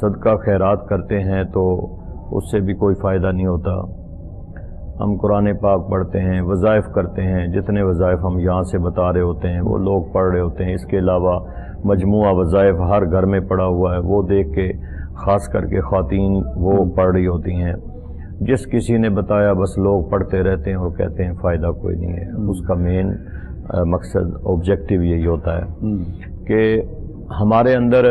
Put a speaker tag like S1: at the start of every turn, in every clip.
S1: صدقہ خیرات کرتے ہیں تو اس سے بھی کوئی فائدہ نہیں ہوتا. ہم قرآن پاک پڑھتے ہیں, وظائف کرتے ہیں, جتنے وظائف ہم یہاں سے بتا رہے ہوتے ہیں وہ لوگ پڑھ رہے ہوتے ہیں. اس کے علاوہ مجموعہ وظائف ہر گھر میں پڑا ہوا ہے, وہ دیکھ کے خاص کر کے خواتین وہ پڑھ رہی ہوتی ہیں. جس کسی نے بتایا بس لوگ پڑھتے رہتے ہیں اور کہتے ہیں فائدہ کوئی نہیں ہے. اس کا مین مقصد آبجیکٹیو یہی ہوتا ہے کہ ہمارے اندر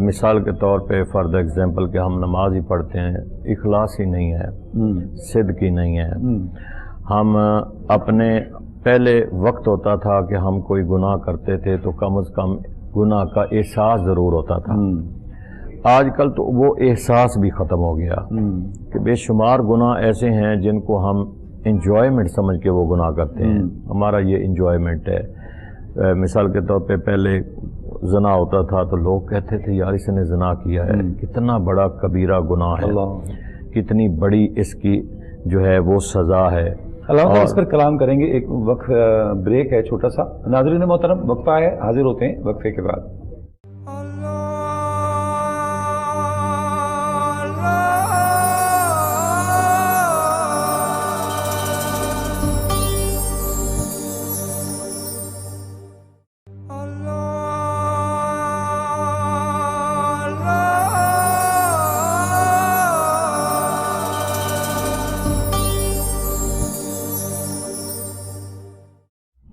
S1: مثال کے طور پہ فرض ایگزامپل کہ ہم نماز ہی پڑھتے ہیں, اخلاص ہی نہیں ہے, صدق ہی نہیں ہے. ہم اپنے پہلے وقت ہوتا تھا کہ ہم کوئی گناہ کرتے تھے تو کم از کم گناہ کا احساس ضرور ہوتا تھا. آج کل تو وہ احساس بھی ختم ہو گیا کہ بے شمار گناہ ایسے ہیں جن کو ہم انجوائمنٹ سمجھ کے وہ گناہ کرتے ہیں. ہمارا یہ انجوائمنٹ ہے. مثال کے طور پہ پہلے زنا ہوتا تھا تو لوگ کہتے تھے یار اس نے زنا کیا ہے, کتنا بڑا کبیرہ گناہ ہے, کتنی بڑی اس کی جو ہے وہ سزا ہے.
S2: اللہ اس پر کلام کریں گے. ایک وقت بریک ہے چھوٹا سا. ناظرین محترم وقفہ ہے, حاضر ہوتے ہیں وقفے کے بعد.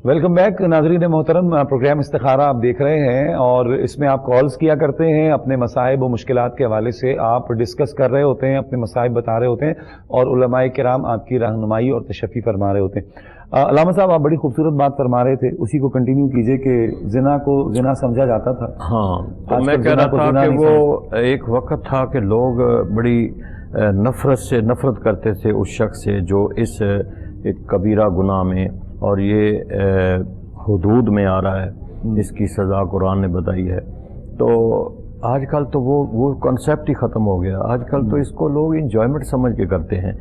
S2: ویلکم بیک ناظرین محترم. پروگرام استخارہ آپ دیکھ رہے ہیں اور اس میں آپ کالز کیا کرتے ہیں اپنے مصائب و مشکلات کے حوالے سے. آپ ڈسکس کر رہے ہوتے ہیں, اپنے مصائب بتا رہے ہوتے ہیں اور علماء کرام آپ کی رہنمائی اور تشفی فرما رہے ہوتے ہیں. علامہ صاحب آپ بڑی خوبصورت بات فرما رہے تھے, اسی کو کنٹینیو کیجئے کہ زنا کو زنا سمجھا جاتا تھا.
S1: ہاں تو میں کہہ رہا تھا کہ وہ ایک وقت تھا کہ لوگ بڑی نفرت کرتے تھے اس شخص سے جو اس ایک کبیرہ گناہ میں اور یہ حدود میں آ رہا ہے, اس کی سزا قرآن نے بتائی ہے. تو آج کل تو وہ کنسیپٹ ہی ختم ہو گیا. آج کل تو اس کو لوگ انجوائمنٹ سمجھ کے کرتے ہیں.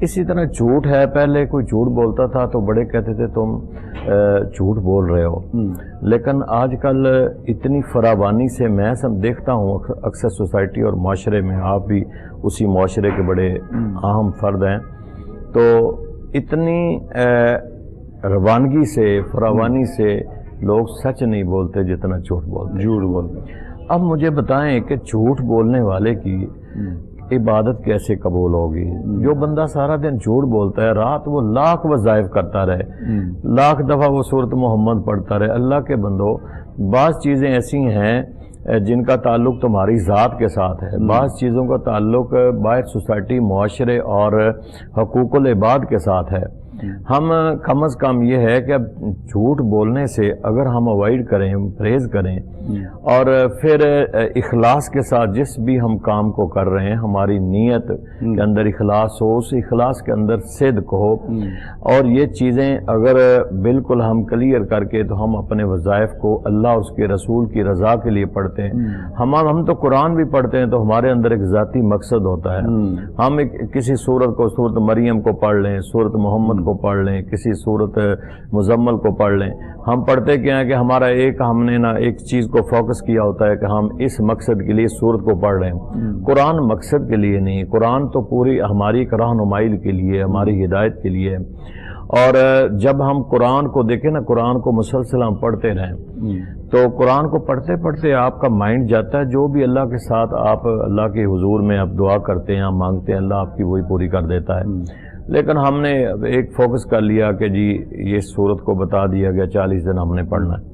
S1: اسی طرح جھوٹ ہے, پہلے کوئی جھوٹ بولتا تھا تو بڑے کہتے تھے تم جھوٹ بول رہے ہو, لیکن آج کل اتنی فراوانی سے میں دیکھتا ہوں اکثر سوسائٹی اور معاشرے میں, آپ بھی اسی معاشرے کے بڑے اہم فرد ہیں, تو اتنی روانگی سے فراوانی سے لوگ سچ نہیں بولتے جتنا جھوٹ بولتے. اب مجھے بتائیں کہ جھوٹ بولنے والے کی عبادت کیسے قبول ہوگی؟ جو بندہ سارا دن جھوٹ بولتا ہے, رات وہ لاکھ وظائف کرتا رہے, لاکھ دفعہ وہ سورت محمد پڑھتا رہے. اللہ کے بندو, بعض چیزیں ایسی ہیں جن کا تعلق تمہاری ذات کے ساتھ ہے, بعض چیزوں کا تعلق باہر سوسائٹی, معاشرے اور حقوق العباد کے ساتھ ہے. ہم کم از کم یہ ہے کہ اب جھوٹ بولنے سے اگر ہم اوائڈ کریں, پرہیز کریں اور پھر اخلاص کے ساتھ جس بھی ہم کام کو کر رہے ہیں ہماری نیت کے اندر اخلاص ہو, اس اخلاص کے اندر صدق ہو, اور یہ چیزیں اگر بالکل ہم کلیئر کر کے تو ہم اپنے وظائف کو اللہ اس کے رسول کی رضا کے لیے پڑھتے ہیں. ہم تو قرآن بھی پڑھتے ہیں تو ہمارے اندر ایک ذاتی مقصد ہوتا ہے. ہم کسی سورت کو, سورت مریم کو پڑھ لیں, سورت محمد کو پڑھ لیں, کسی سورت مزمل کو پڑھ لیں, ہم پڑھتے کیا ہے کہ ہمارا ہم نے ایک چیز کو فوکس کیا ہوتا ہے کہ ہم اس مقصد کے لیے سورت کو پڑھ رہے ہیں. قرآن مقصد کے لیے نہیں, قرآن تو پوری ہماری ایک رہنمائی کے لیے, ہماری ہدایت کے لیے. اور جب ہم قرآن کو دیکھیں نا, قرآن کو مسلسل ہم پڑھتے رہیں تو قرآن کو پڑھتے پڑھتے آپ کا مائنڈ جاتا ہے, جو بھی اللہ کے ساتھ آپ اللہ کے حضور میں آپ دعا کرتے ہیں, آپ مانگتے ہیں, اللہ آپ کی وہی پوری کر دیتا ہے. لیکن ہم نے ایک فوکس کر لیا کہ جی یہ سورت کو بتا دیا گیا 40 دن ہم نے پڑھنا ہے.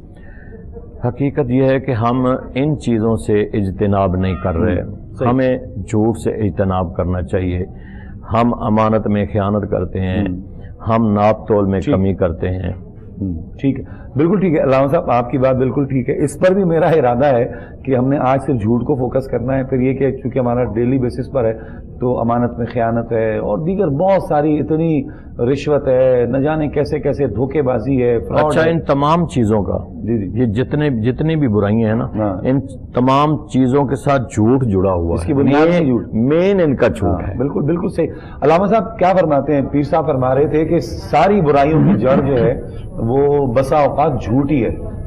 S1: حقیقت یہ ہے کہ ہم ان چیزوں سے اجتناب نہیں کر رہے. ہمیں جھوٹ سے اجتناب کرنا چاہیے. ہم امانت میں خیانت کرتے ہیں, ہم ناپ تول میں کمی کرتے ہیں.
S2: ٹھیک ہے, بالکل ٹھیک ہے علامہ صاحب, آپ کی بات بالکل ٹھیک ہے. اس پر بھی میرا ارادہ ہے کہ ہم نے آج صرف جھوٹ کو فوکس کرنا ہے. پھر یہ کہ چونکہ ہمارا ڈیلی بیسس پر ہے تو امانت میں خیانت ہے اور دیگر بہت ساری اتنی رشوت ہے, نہ جانے کیسے کیسے دھوکے بازی ہے,
S1: اچھا ان تمام چیزوں کا یہ جتنی بھی برائیاں ہیں نا, ان تمام چیزوں کے ساتھ جھوٹ جڑا ہوا ہے. اس کی بنیاد جھوٹ, مین ان کا جھوٹ ہے.
S2: بالکل بالکل صحیح. علامہ صاحب کیا فرماتے ہیں؟ پیر صاحب فرما رہے تھے کہ ساری برائیوں کی جڑ جو ہے وہ بسا اوقات جھوٹ ہی ہے.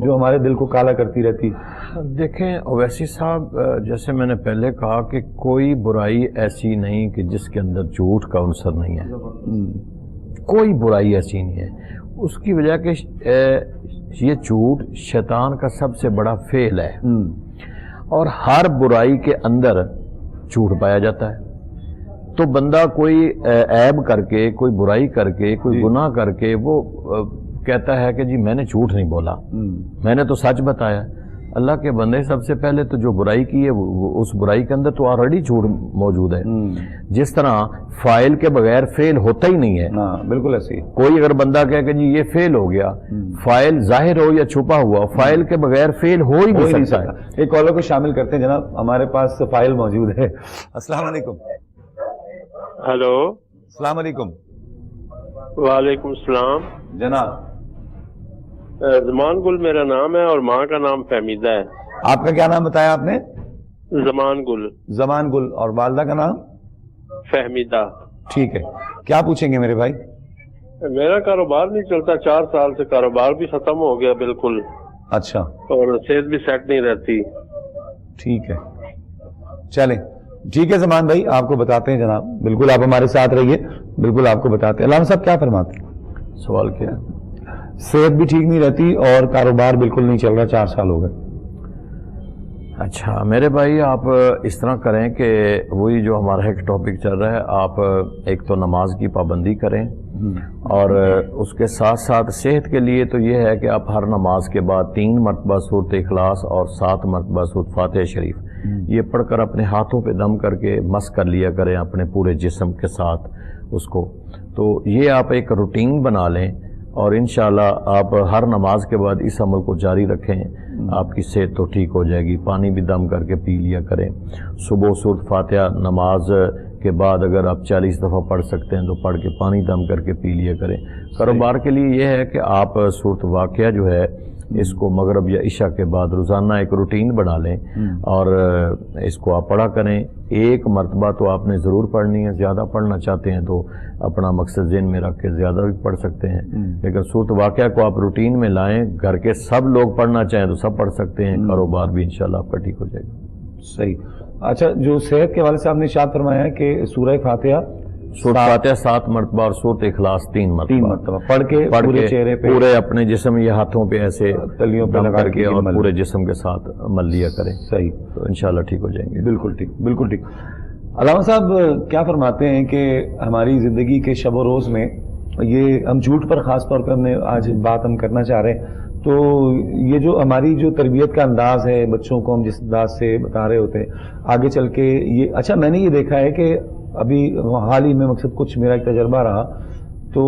S2: جو ہمارے دل کو کالا کرتی رہتی؟
S1: دیکھیں اویسی صاحب، جیسے میں نے پہلے کہا کہ کوئی برائی ایسی نہیں کہ جس کے اندر جھوٹ کا عنصر نہیں ہے، کوئی برائی ایسی نہیں ہے، اس کی وجہ کہ یہ جھوٹ شیطان کا سب سے بڑا فعل ہے، اور ہر برائی کے اندر جھوٹ پایا جاتا ہے۔ تو بندہ کوئی عیب کر کے، کوئی برائی کر کے، کوئی گناہ کر کے وہ کہتا ہے کہ جی میں نے جھوٹ نہیں بولا، میں نے تو سچ بتایا۔ اللہ کے بندے سب سے پہلے تو جو برائی کی ہے اس برائی کے اندر تو آلریڈی جھوٹ موجود ہے۔ جس طرح فاعل کے بغیر فعل ہوتا ہی نہیں ہے،
S2: بالکل ایسے
S1: کوئی اگر بندہ کہے کہ جی یہ فعل ہو گیا، فاعل ظاہر ہو یا چھپا ہوا، فاعل کے بغیر فعل ہو ہی نہیں سکتا ہے۔
S2: ایک کالر کو شامل کرتے ہیں جناب، ہمارے پاس فائل موجود ہے۔ السلام علیکم۔
S3: ہلو،
S2: السلام علیکم۔
S3: وعلیکم السلام
S2: جناب،
S3: زمان گل میرا نام ہے اور ماں کا نام فہمیدہ ہے۔
S2: آپ کا کیا نام بتایا آپ نے؟
S3: زمان گل۔
S2: زمان گل، اور والدہ کا نام؟
S3: فہمیدہ۔
S2: ٹھیک ہے، کیا پوچھیں گے میرے بھائی؟
S3: میرا کاروبار نہیں چلتا، 4 سال سے کاروبار بھی ختم ہو گیا بالکل،
S2: اچھا،
S3: اور صحت بھی سیٹ نہیں رہتی۔
S2: ٹھیک ہے، چلیں ٹھیک ہے زمان بھائی، آپ کو بتاتے ہیں جناب، بالکل آپ ہمارے ساتھ رہیے، بالکل آپ کو بتاتے ہیں۔ علامہ صاحب کیا فرماتے ہیں؟
S1: سوال کیا؟
S2: صحت بھی ٹھیک نہیں رہتی اور کاروبار بالکل نہیں چل رہا، 4 سال ہو گئے۔
S1: اچھا میرے بھائی، آپ اس طرح کریں کہ وہی جو ہمارا ایک ٹاپک چل رہا ہے، آپ ایک تو نماز کی پابندی کریں، اور اس کے ساتھ ساتھ صحت کے لیے تو یہ ہے کہ آپ ہر نماز کے بعد 3 مرتبہ سورۃ اخلاص اور 7 مرتبہ سورۃ فاتحہ شریف یہ پڑھ کر اپنے ہاتھوں پہ دم کر کے مس کر لیا کریں اپنے پورے جسم کے ساتھ اس کو۔ تو یہ آپ ایک روٹین بنا لیں، اور انشاءاللہ آپ ہر نماز کے بعد اس عمل کو جاری رکھیں، آپ کی صحت تو ٹھیک ہو جائے گی۔ پانی بھی دم کر کے پی لیا کریں۔ صبح سورۃ فاتحہ نماز کے بعد اگر آپ 40 دفعہ پڑھ سکتے ہیں تو پڑھ کے پانی دم کر کے پی لیا کریں۔ کاروبار کے لیے یہ ہے کہ آپ سورۃ واقعہ جو ہے اس کو مغرب یا عشاء کے بعد روزانہ ایک روٹین بنا لیں، اور اس کو آپ پڑھا کریں۔ 1 مرتبہ تو آپ نے ضرور پڑھنی ہے، زیادہ پڑھنا چاہتے ہیں تو اپنا مقصد ذہن میں رکھ کے زیادہ بھی پڑھ سکتے ہیں، لیکن سورۃ واقعہ کو آپ روٹین میں لائیں، گھر کے سب لوگ پڑھنا چاہیں تو سب پڑھ سکتے ہیں، کاروبار بھی انشاءاللہ آپ کا ٹھیک ہو جائے گا۔
S2: صحیح۔ اچھا، جو صحت کے والد صاحب نے ارشاد فرمایا ہے کہ سورہ فاتحہ
S1: فاتحہ 7 مرتبہ اور سورۃ اخلاص 3 مرتبہ
S2: پڑھ کے پورے چہرے پہ،
S1: پورے اپنے جسم یا ہاتھوں پہ ایسے
S2: تلیوں پہ لگا
S1: کر کے اور پورے جسم کے ساتھ مل لیا کریں۔
S2: صحیح،
S1: تو انشاءاللہ ٹھیک ہو جائیں گے۔
S2: بالکل ٹھیک، بالکل ٹھیک۔ علامہ صاحب کیا فرماتے ہیں کہ ہماری زندگی کے شب و روز میں یہ ہم جھوٹ پر خاص طور پہ ہم نے آج بات ہم کرنا چاہ رہے ہیں، تو یہ جو ہماری جو تربیت کا انداز ہے، بچوں کو ہم جس انداز سے بتا رہے ہوتے ہیں آگے چل کے یہ، اچھا میں نے یہ دیکھا ہے کہ ابھی حال ہی میں مقصد کچھ میرا ایک تجربہ رہا، تو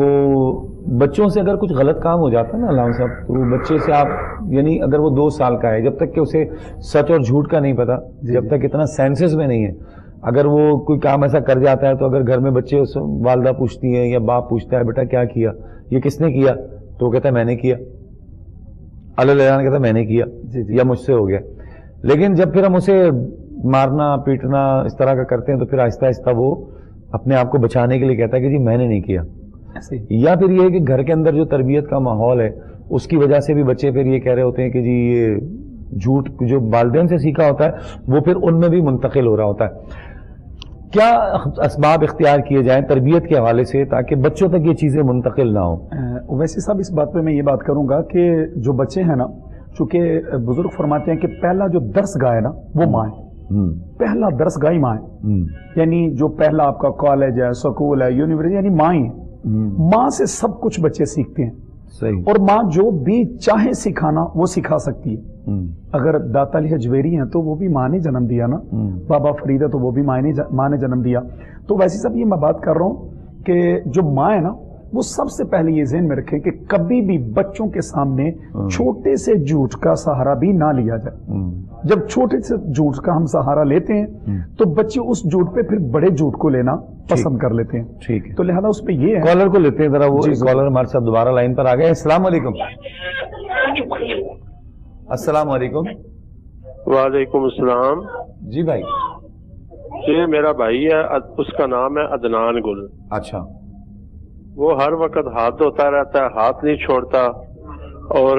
S2: بچوں سے اگر کچھ غلط کام ہو جاتا ہے نا علامہ صاحب، تو بچے سے آپ یعنی اگر وہ 2 سال کا ہے، جب تک کہ اسے سچ اور جھوٹ کا نہیں پتا، جب تک اتنا سینسز میں نہیں ہے، اگر وہ کوئی کام ایسا کر جاتا ہے تو اگر گھر میں بچے اس والدہ پوچھتی ہیں یا باپ پوچھتا ہے بیٹا کیا کیا، یہ کس نے کیا، تو وہ کہتا ہے میں نے کیا، اللہ کہتا ہے میں نے کیا یا مجھ سے ہو گیا۔ لیکن جب پھر ہم اسے مارنا پیٹنا اس طرح کا کرتے ہیں تو پھر آہستہ آہستہ وہ اپنے آپ کو بچانے کے لیے کہتا ہے کہ جی میں نے نہیں کیا، یا پھر یہ کہ گھر کے اندر جو تربیت کا ماحول ہے اس کی وجہ سے بھی بچے پھر یہ کہہ رہے ہوتے ہیں کہ جی یہ جھوٹ جو والدین سے سیکھا ہوتا ہے وہ پھر ان میں بھی منتقل ہو رہا ہوتا ہے۔ کیا اسباب اختیار کیے جائیں تربیت کے حوالے سے تاکہ بچوں تک یہ چیزیں منتقل نہ ہوں؟
S4: ویسے صاحب اس بات پہ میں یہ بات کروں گا کہ جو بچے ہیں نا، چونکہ بزرگ فرماتے ہیں کہ پہلا جو درس گاہ ہے نا وہ ماں ہے، پہلا درس گاہ ہی ماں ہے، یعنی جو پہلا آپ کا کالج ہے، سکول ہے، یونیورسٹی، یعنی ماں ہی ہے۔ ماں سے سب کچھ بچے سیکھتے ہیں،
S2: صحیح،
S4: اور ماں جو بھی چاہے سکھانا وہ سکھا سکتی ہے۔ اگر داتا علی حجویری ہیں تو وہ بھی ماں نے جنم دیا نا، بابا فرید ہے تو وہ بھی ماں نے جنم دیا۔ تو ویسے سب یہ میں بات کر رہا ہوں کہ جو ماں ہے نا وہ سب سے پہلے یہ ذہن میں رکھیں کہ کبھی بھی بچوں کے سامنے چھوٹے سے جھوٹ کا سہارا بھی نہ لیا جائے۔ جب چھوٹے سے جھوٹ کا ہم سہارا لیتے ہیں تو بچے اس جھوٹ پہ پھر بڑے جھوٹ کو لینا پسند کر لیتے ہیں۔
S2: ٹھیک ہے،
S4: تو لہذا اس پہ یہ ہے۔
S2: کالر کو لیتے ہیں ذرا، وہ کالر ہمارے ساتھ دوبارہ لائن پر آ گئے۔ السلام علیکم۔ السلام علیکم۔
S3: وعلیکم السلام۔
S2: جی بھائی،
S3: یہ میرا بھائی ہے، اس کا نام ہے عدنان گل۔
S2: اچھا،
S3: وہ ہر وقت ہاتھ دھوتا رہتا ہے، ہاتھ نہیں چھوڑتا، اور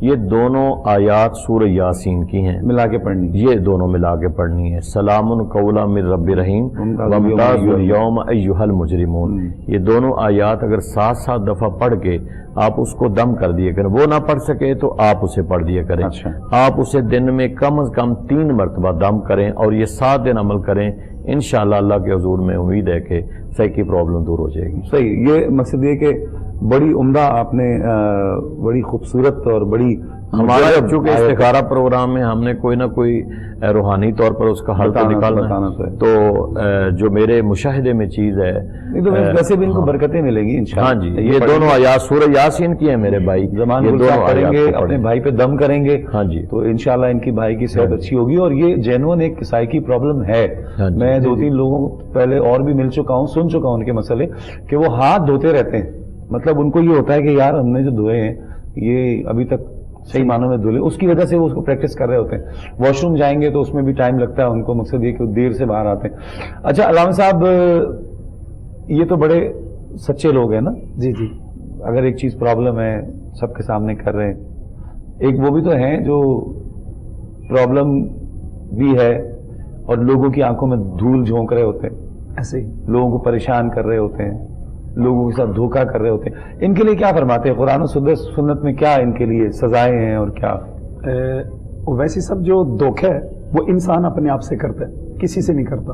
S1: یہ دونوں آیات سورہ یاسین کی ہیں،
S2: ملا کے پڑھنی،
S1: یہ دونوں ملا کے پڑھنی ہے۔ سلام قولا من رب رحیم وامتازوا اليوم ایھا المجرمون، یہ دونوں آیات اگر 7 دفعہ پڑھ کے آپ اس کو دم کر دیے کریں، وہ نہ پڑھ سکے تو آپ اسے پڑھ دیا کریں،
S2: اچھا،
S1: آپ اسے دن میں کم از کم 3 مرتبہ دم کریں اور یہ 7 دن عمل کریں، انشاءاللہ اللہ کے حضور میں امید ہے کہ صحیح کی پرابلم دور ہو جائے گی۔
S2: صحیح، یہ مقصد یہ کہ بڑی عمدہ آپ نے بڑی خوبصورت اور بڑی
S1: ہمارا چونکہ استخارہ پروگرام میں ہم نے کوئی نہ کوئی روحانی طور پر اس کا حل تو نکالنا ہے، تو جو میرے مشاہدے میں چیز ہے،
S2: ویسے بھی ان کو برکتیں ملیں گی انشاءاللہ۔
S1: ہاں جی، یہ دونوں آیات سورہ یاسین کی ہیں میرے بھائی،
S2: زمان
S1: یہ
S2: گلزار
S1: دونوں
S2: کریں
S1: آیات
S2: گے،
S1: کو
S2: اپنے
S1: پڑھیں۔
S2: بھائی پہ دم کریں گے،
S1: ہاں جی،
S2: تو انشاءاللہ ان کی بھائی کی صحت اچھی ہوگی۔ اور یہ جینون ایک کسائی کی پرابلم ہے،
S1: ہاں جی،
S2: میں 2-3 لوگوں کو پہلے اور بھی مل چکا ہوں، سن چکا ہوں ان کے مسئلے، کہ وہ ہاتھ دھوتے رہتے ہیں، مطلب ان کو یہ ہوتا ہے کہ یار ہم نے جو دھوئے ہیں یہ ابھی تک صحیح معنوں میں دھلے، اس کی وجہ سے وہ اس کو پریکٹس کر رہے ہوتے ہیں۔ واش روم جائیں گے تو اس میں بھی ٹائم لگتا ہے ان کو، مقصد یہ کہ دیر سے باہر آتے ہیں۔ اچھا علامہ صاحب، یہ تو بڑے سچے لوگ ہیں نا،
S4: جی جی،
S2: اگر ایک چیز پرابلم ہے سب کے سامنے کر رہے ہیں، ایک وہ بھی تو ہیں جو پرابلم بھی ہے اور لوگوں کی آنکھوں میں دھول جھونک رہے ہوتے ہیں،
S4: ایسے ہی
S2: لوگوں کو پریشان کر رہے ہوتے ہیں، لوگوں کے ساتھ دھوکہ کر رہے ہوتے ہیں، ان کے لیے کیا فرماتے ہیں؟ قرآن و سنت میں کیا ان کے لیے سزائیں ہیں اور کیا؟
S4: ویسے سب جو دھوکہ ہے وہ انسان اپنے آپ سے کرتا ہے، کسی سے نہیں کرتا۔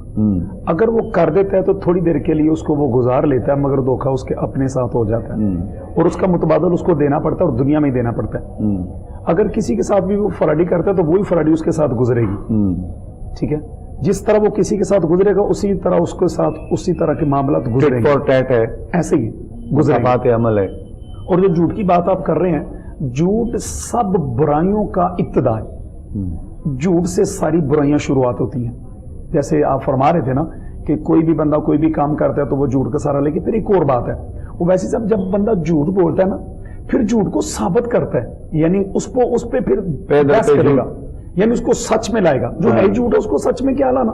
S4: اگر وہ کر دیتا ہے تو تھوڑی دیر کے لیے اس کو وہ گزار لیتا ہے، مگر دھوکہ اس کے اپنے ساتھ ہو جاتا ہے اور اس کا متبادل اس کو دینا پڑتا ہے اور دنیا میں ہی دینا پڑتا ہے۔ اگر کسی کے ساتھ بھی وہ فراڈی کرتا ہے تو وہی فراڈی اس کے ساتھ گزرے گی، ٹھیک ہے؟ جس طرح وہ کسی کے ساتھ گزرے گا اسی طرح اس کے ساتھ اسی طرح کے معاملات گزریں گے،
S2: ٹیٹ ہے،
S4: ایسے ہی گزرے گا۔
S2: بات عمل ہے۔
S4: اور جو جھوٹ کی بات آپ کر رہے ہیں، جھوٹ سب برائیوں کا ابتدا ہے، جھوٹ سے ساری برائیاں شروعات ہوتی ہیں۔ جیسے آپ فرما رہے تھے نا کہ کوئی بھی بندہ کوئی بھی کام کرتا ہے تو وہ جھوٹ کا سہارا لے کے، پھر ایک اور بات ہے، وہ ویسے سب جب بندہ جھوٹ بولتا ہے نا پھر جھوٹ کو ثابت کرتا ہے، یعنی اس پہ پھر بحث کرے گا، یعنی اس کو سچ میں لائے گا، جو ہے جھوٹ ہے اس کو سچ میں کیا لانا،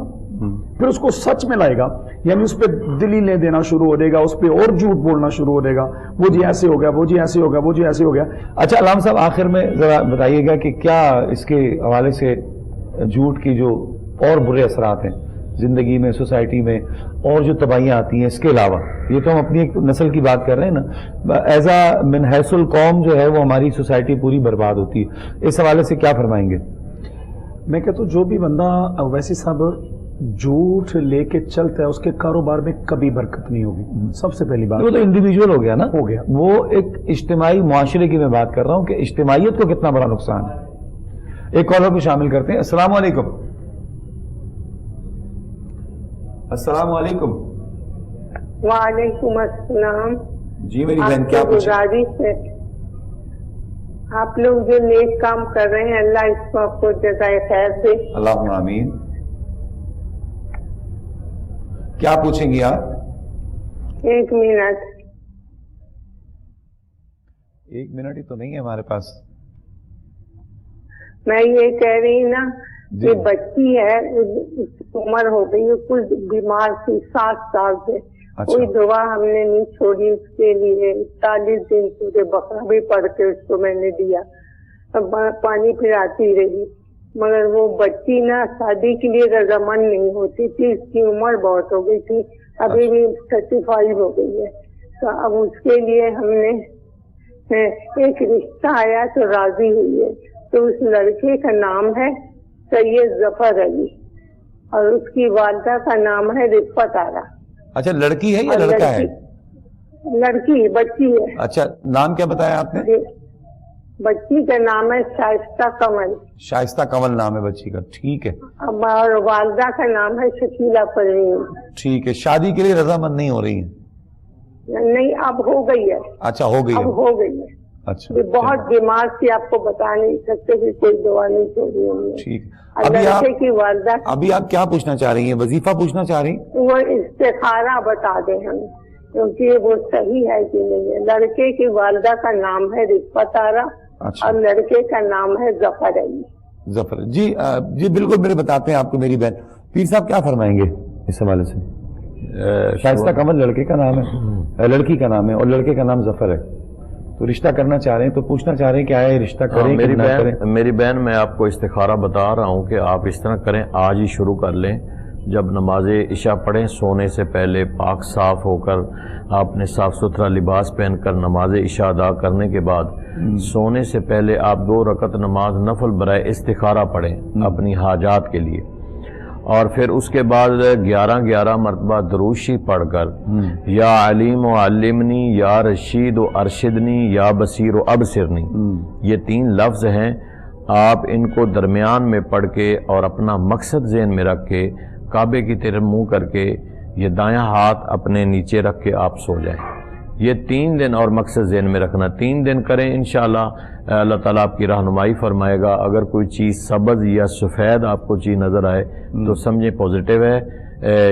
S4: پھر اس کو سچ میں لائے گا، یعنی اس پہ دلیلیں دینا شروع ہو دے گا، اس پہ اور جھوٹ بولنا شروع ہو دے گا، وہ جی ایسے ہو گیا، وہ جی ایسے ہو گیا، وہ جی ایسے ہو گیا۔
S2: اچھا علامہ صاحب، آخر میں ذرا بتائیے گا کہ کیا اس کے حوالے سے جھوٹ کی جو اور برے اثرات ہیں زندگی میں، سوسائٹی میں، اور جو تباہیاں آتی ہیں اس کے علاوہ؟ یہ تو ہم اپنی ایک نسل کی بات کر رہے ہیں نا، ایز اے من حیث القوم جو ہے وہ ہماری سوسائٹی پوری برباد ہوتی ہے، اس حوالے سے کیا فرمائیں گے؟
S4: میں کہتا ہوں جو بھی بندہ ویسے صاحب جھوٹ لے کے چلتا ہے اس کے کاروبار میں کبھی برکت نہیں ہوگی، سب سے پہلی بات۔
S2: وہ تو انڈیویجول ہو گیا نا،
S4: ہو گیا،
S2: وہ ایک اجتماعی معاشرے کی میں بات کر رہا ہوں کہ اجتماعیت کو کتنا بڑا نقصان ہے۔ ایک کالر کو شامل کرتے ہیں۔ السلام علیکم۔ السلام علیکم۔
S5: وعلیکم السلام۔
S2: جی میری بہن، کیا پوچھیں؟
S5: گزارش ہے، آپ لوگ جو نیک کام کر رہے ہیں اللہ اس کو آپ کو جزائے خیر دے۔
S2: اللہم آمین۔ کیا پوچھیں گی آپ؟
S5: ایک منٹ
S2: ہی تو نہیں ہے ہمارے پاس۔
S5: میں یہ کہہ رہی نا
S2: جی۔
S5: کہ بچی ہے، عمر ہو گئی ہے، کچھ بیمار تھی 7 سال سے،
S2: اچھا۔
S5: کوئی دعا ہم نے نہیں چھوڑی اس کے لیے، 41 دن پورے بقرہ بھی پڑھ کے اس کو میں نے دیا، پانی پلاتی رہی، مگر وہ بچی نا شادی کے لیے رضامند نہیں ہوتی تھی، اس کی عمر بہت ہو گئی تھی، ابھی بھی 35 ہو گئی ہے، تو اب اس کے لیے ہم نے ایک رشتہ آیا تو راضی ہوئی ہے، تو اس لڑکے کا نام ہے سید ظفر علی اور اس کی والدہ کا نام ہے رفت آرا۔
S2: اچھا، لڑکی ہے یا لڑکا ہے؟
S5: لڑکی، بچی ہے۔
S2: اچھا، نام کیا بتایا آپ نے؟
S5: بچی کا نام ہے شائستہ کمل۔
S2: شائستہ کمل نام ہے بچی کا، ٹھیک ہے۔
S5: اور والدہ کا نام ہے شکیلہ پروین۔
S2: ٹھیک ہے، شادی کے لیے رضامند نہیں ہو رہی ہیں؟
S5: نہیں، اب ہو گئی ہے۔
S2: اچھا، ہو گئی
S5: اب
S2: ہے۔
S5: ہو گئی ہے۔
S2: اچھا،
S5: یہ بہت بیمار تھی، آپ کو بتا نہیں سکتے کہ کوئی دعا نہیں چھوڑی ہم نے۔
S2: ٹھیک۔
S5: لڑکے کی والدہ
S2: ابھی آپ کیا پوچھنا چاہ رہی ہیں؟ وظیفہ پوچھنا چاہ رہی ہیں؟
S5: وہ استخارہ بتا دیں ہم، کیونکہ وہ صحیح ہے کہ نہیں ہے۔ لڑکے کی والدہ کا نام ہے رفت آرا اور لڑکے کا نام ہے ظفر علی۔
S2: ظفر، جی جی بالکل، میرے بتاتے ہیں آپ کو میری بہن۔ پیر صاحب کیا فرمائیں گے اس حوالے سے؟ شائستہ کمل لڑکے کا نام ہے، لڑکی کا نام ہے، اور لڑکے کا نام ظفر ہے، تو رشتہ کرنا چاہ رہے ہیں تو پوچھنا چاہ رہے ہیں کہ آئے رشتہ کریں کہ نہ کریں؟
S1: میری بہن میں آپ کو استخارہ بتا رہا ہوں کہ آپ اس طرح کریں، آج ہی شروع کر لیں. جب نماز عشاء پڑھیں سونے سے پہلے پاک صاف ہو کر آپ نے صاف ستھرا لباس پہن کر نماز عشاء ادا کرنے کے بعد سونے سے پہلے آپ 2 رکعت نماز نفل برائے استخارہ پڑھیں اپنی حاجات کے لیے، اور پھر اس کے بعد 11 مرتبہ درود شریف پڑھ کر یا علیم و علمنی، یا رشید و ارشدنی، یا بصیر و ابصرنی، یہ 3 لفظ ہیں. آپ ان کو درمیان میں پڑھ کے اور اپنا مقصد ذہن میں رکھ کے کعبے کی طرف منہ کر کے یہ دایاں ہاتھ اپنے نیچے رکھ کے آپ سو جائیں. یہ 3 دن اور مقصد ذہن میں رکھنا، 3 دن کریں انشاءاللہ اللہ تعالیٰ آپ کی رہنمائی فرمائے گا. اگر کوئی چیز سبز یا سفید آپ کو چیز نظر آئے تو سمجھیں پوزیٹیو ہے،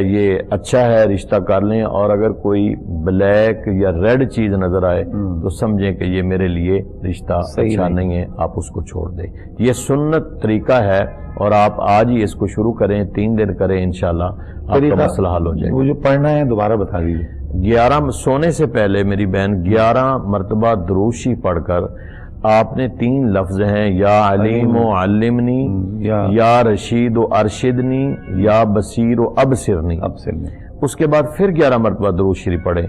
S1: یہ اچھا ہے، رشتہ کر لیں. اور اگر کوئی بلیک یا ریڈ چیز نظر آئے تو سمجھیں کہ یہ میرے لیے رشتہ اچھا نہیں ہے، آپ اس کو چھوڑ دیں. یہ سنت طریقہ ہے اور آپ آج ہی اس کو شروع کریں، 3 دن کریں، انشاءاللہ آپ کا مسئلہ حل ہو جائے گا.
S2: وہ جو پڑھنا ہے دوبارہ بتا دیجیے.
S1: 11 سونے سے پہلے میری بہن 11 مرتبہ درود شریف پڑھ کر آپ نے 3 لفظ ہیں، یا علیم و علمنی، یا رشید و ارشدنی، یا بصیر و ابصرنی. اس کے بعد پھر 11 مرتبہ درود شریف پڑھیں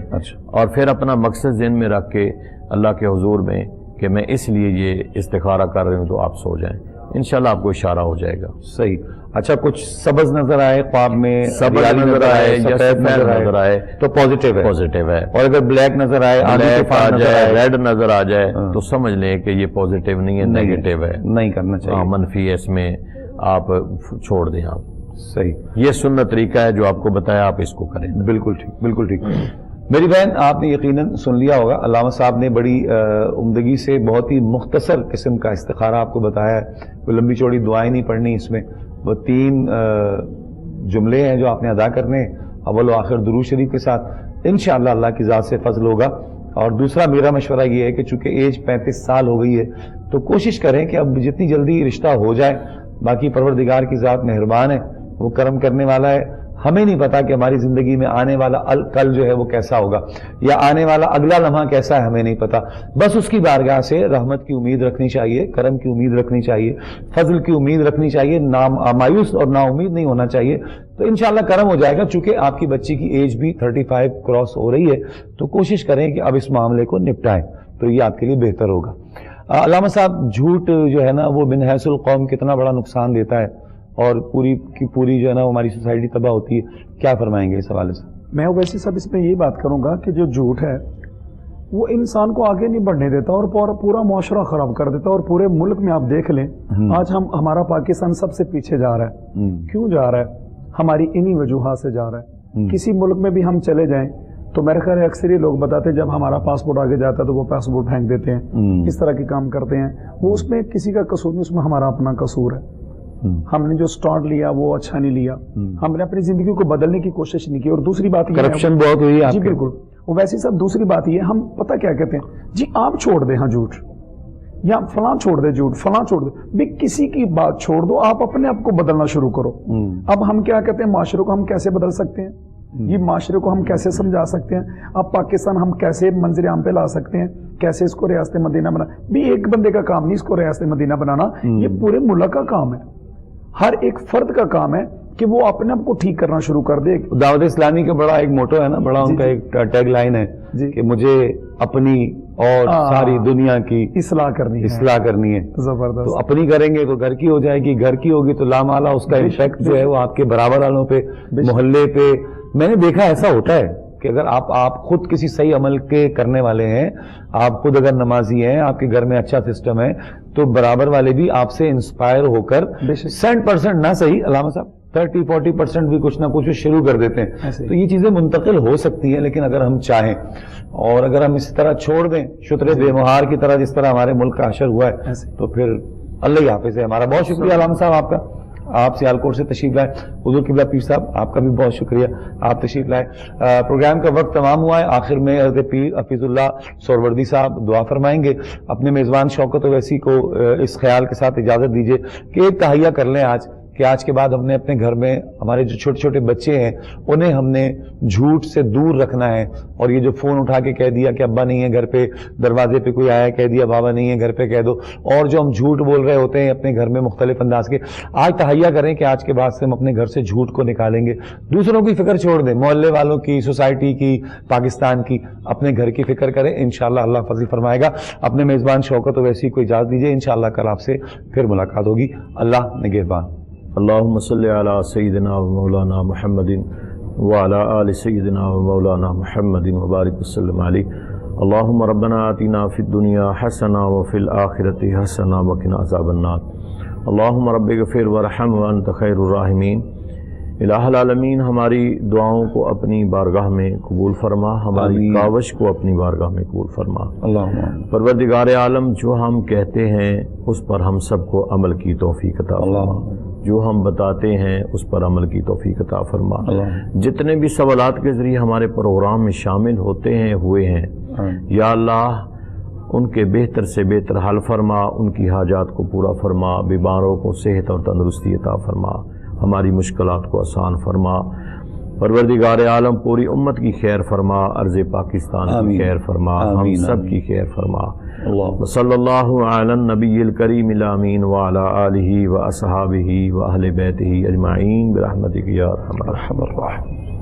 S1: اور پھر اپنا مقصد ذہن میں رکھ کے اللہ کے حضور میں کہ میں اس لیے یہ استخارہ کر رہی ہوں، تو آپ سو جائیں، انشاءاللہ آپ کو اشارہ ہو جائے گا.
S2: صحیح. اچھا کچھ سبز نظر آئے خواب میں،
S1: سبز نظر آئے یا سفید نظر آئے
S2: تو پوزیٹیو ہے. اور اگر بلیک نظر آئے،
S1: بلیک آ جائے، ریڈ نظر آ جائے تو سمجھ لیں کہ یہ پوزیٹیو نہیں ہے، نیگیٹیو ہے،
S2: نہیں کرنا چاہیے،
S1: منفی ہے، اس میں آپ چھوڑ دیں. آپ
S2: صحیح.
S1: یہ سنت طریقہ ہے جو آپ کو بتایا، آپ اس کو کریں.
S2: بالکل ٹھیک، بالکل ٹھیک. میری بہن آپ نے یقیناً سن لیا ہوگا، علامہ صاحب نے بڑی عمدگی سے بہت ہی مختصر قسم کا استخارہ آپ کو بتایا ہے. کوئی لمبی چوڑی دعائیں نہیں پڑھنی اس میں، وہ 3 جملے ہیں جو آپ نے ادا کرنے، اول و آخر درود شریف کے ساتھ. انشاءاللہ اللہ کی ذات سے فضل ہوگا. اور دوسرا میرا مشورہ یہ ہے کہ چونکہ ایج 35 سال ہو گئی ہے تو کوشش کریں کہ اب جتنی جلدی رشتہ ہو جائے. باقی پروردگار کی ذات مہربان ہے، وہ کرم کرنے والا ہے. ہمیں نہیں پتا کہ ہماری زندگی میں آنے والا کل جو ہے وہ کیسا ہوگا، یا آنے والا اگلا لمحہ کیسا ہے، ہمیں نہیں پتا. بس اس کی بارگاہ سے رحمت کی امید رکھنی چاہیے، کرم کی امید رکھنی چاہیے، فضل کی امید رکھنی چاہیے، مایوس اور نا امید نہیں ہونا چاہیے. تو انشاءاللہ کرم ہو جائے گا. چونکہ آپ کی بچی کی ایج بھی 35 کراس ہو رہی ہے تو کوشش کریں کہ اب اس معاملے کو نپٹائیں، تو یہ آپ کے لیے بہتر ہوگا. علامہ صاحب، جھوٹ جو ہے نا وہ من حیث القوم کتنا بڑا نقصان دیتا ہے اور پوری کی پوری جو ہے نا ہماری سوسائٹی تباہ ہوتی ہے، کیا فرمائیں گے اس حوالے سے؟
S4: میں ویسے سب اس میں یہی بات کروں گا کہ جو جھوٹ ہے وہ انسان کو آگے نہیں بڑھنے دیتا اور پورا معاشرہ خراب کر دیتا. اور پورے ملک میں آپ دیکھ لیں آج ہمارا پاکستان سب سے پیچھے جا رہا ہے. کیوں جا رہا ہے؟ ہماری انہی وجوہات سے جا رہا ہے. کسی ملک میں بھی ہم چلے جائیں تو میرے خیال ہے اکثر یہ لوگ بتاتے ہیں جب ہمارا پاسپورٹ آگے جاتا ہے تو وہ پاسپورٹ پھینک دیتے ہیں، اس طرح کے کام کرتے ہیں. وہ اس میں کسی کا قصور نہیں، اس میں ہمارا اپنا قصور ہے. ہم نے جو سٹارٹ لیا وہ اچھا نہیں لیا، ہم نے اپنی زندگی کو بدلنے کی کوشش نہیں کی. اور دوسری بات
S2: کرپشن بہت ہوئی ہے.
S4: جی بالکل. ویسے سب دوسری بات یہ ہم پتہ کیا کہتے ہیں، جی آپ چھوڑ دیں ہاں جھوٹ، یا فلاں چھوڑ دے جھوٹ، فلاں چھوڑ دے، بھی کسی کی بات چھوڑ دو، آپ اپنے آپ کو بدلنا شروع کرو. اب ہم کیا کہتے ہیں، معاشرے کو ہم کیسے بدل سکتے ہیں، یہ معاشرے کو ہم کیسے سمجھا سکتے ہیں، اب پاکستان ہم کیسے منظر عام پہ لا سکتے ہیں، کیسے اس کو ریاست مدینہ بنا. بھی ایک بندے کا کام نہیں اس کو ریاست مدینہ بنانا، یہ پورے ملک کا کام ہے، ہر ایک فرد کا کام ہے کہ وہ اپنے آپ کو ٹھیک کرنا شروع کر دے.
S2: دعوت اسلامی کا بڑا ایک موٹو ہے نا، بڑا ان کا ایک ٹیگ لائن ہے کہ مجھے اپنی اور ساری دنیا کی اصلاح کرنی ہے.
S4: زبردست.
S2: تو اپنی کریں گے تو گھر کی ہو جائے گی، گھر کی ہوگی تو لامالا اس کا امپیکٹ جو ہے وہ آپ کے برابر والوں پہ، محلے پہ. میں نے دیکھا ایسا ہوتا ہے کہ اگر آپ خود کسی صحیح عمل کے کرنے والے ہیں، آپ خود اگر نمازی ہیں، آپ کے گھر میں اچھا سسٹم ہے، تو برابر والے بھی آپ سے انسپائر ہو کر 100% نہ صحیح علامہ صاحب 30-40% بھی کچھ نہ کچھ شروع کر دیتے ہیں. تو یہ چیزیں منتقل ہو سکتی ہیں، لیکن اگر ہم چاہیں اور اگر ہم اس طرح چھوڑ دیں شتر بے مہار کی طرح جس طرح ہمارے ملک کا حشر ہوا ہے، تو پھر اللہ ہی حافظ ہے ہمارا. بہت شکریہ علامہ صاحب آپ کا، آپ سیالکوٹ سے تشریف لائے. حضور قبلہ پیر صاحب آپ کا بھی بہت شکریہ، آپ تشریف لائے. پروگرام کا وقت تمام ہوا ہے. آخر میں حضرت پیر حفیظ اللہ سہروردی صاحب دعا فرمائیں گے. اپنے میزبان شوکت اویسی کو اس خیال کے ساتھ اجازت دیجیے کہ ایک تہیہ کر لیں آج کہ آج کے بعد ہم نے اپنے گھر میں ہمارے جو چھوٹے چھوٹے بچے ہیں انہیں ہم نے جھوٹ سے دور رکھنا ہے، اور یہ جو فون اٹھا کے کہہ دیا کہ ابا نہیں ہے گھر پہ، دروازے پہ کوئی آیا کہہ دیا بابا نہیں ہے گھر پہ کہہ دو، اور جو ہم جھوٹ بول رہے ہوتے ہیں اپنے گھر میں مختلف انداز کے، آج تہیہ کریں کہ آج کے بعد سے ہم اپنے گھر سے جھوٹ کو نکالیں گے، دوسروں کی فکر چھوڑ دیں، محلے والوں کی، سوسائٹی کی، پاکستان کی، اپنے گھر کی فکر کریں، انشاءاللہ اللہ فضل فرمائے گا۔ اپنے میزبان شوکت اویسی کو اجازت دیجیے، انشاءاللہ کل آپ سے پھر ملاقات ہوگی۔ اللہ نگہبان۔
S1: اللہم صلی علی سیدنا و مولانا محمد وعلی آل سیدنا و مولانا محمد وبارک وسلم علیہ۔ اللہم ربنا آتنا فی الدنیا حسنہ وفی الآخرۃ حسنہ وقنا عذاب النار۔ اللہم رب اغفر وارحم وانت خیر الراحمین۔ الہ العالمین، ہماری دعاؤں کو اپنی بارگاہ میں قبول فرما، ہماری کاوش کو اپنی بارگاہ میں قبول فرما۔
S2: اللہم
S1: پروردگار عالم، جو ہم کہتے ہیں اس پر ہم سب کو عمل کی توفیق عطا فرما، جو ہم بتاتے ہیں اس پر عمل کی توفیق عطا فرما۔ جتنے بھی سوالات کے ذریعے ہمارے پروگرام میں شامل ہوتے ہیں ہوئے ہیں، یا اللہ ان کے بہتر سے بہتر حل فرما، ان کی حاجات کو پورا فرما، بیماروں کو صحت اور تندرستی عطا فرما، ہماری مشکلات کو آسان فرما۔ پروردگار عالم، پوری امت کی خیر فرما، ارض پاکستان کی خیر فرما، ہم سب کی خیر فرما۔ صلی اللہ علی النبی الکریم الامین وعلی آلہ و اصحابہ و اہل بیتہ اجمعین برحمتک یا ارحم الراحمین۔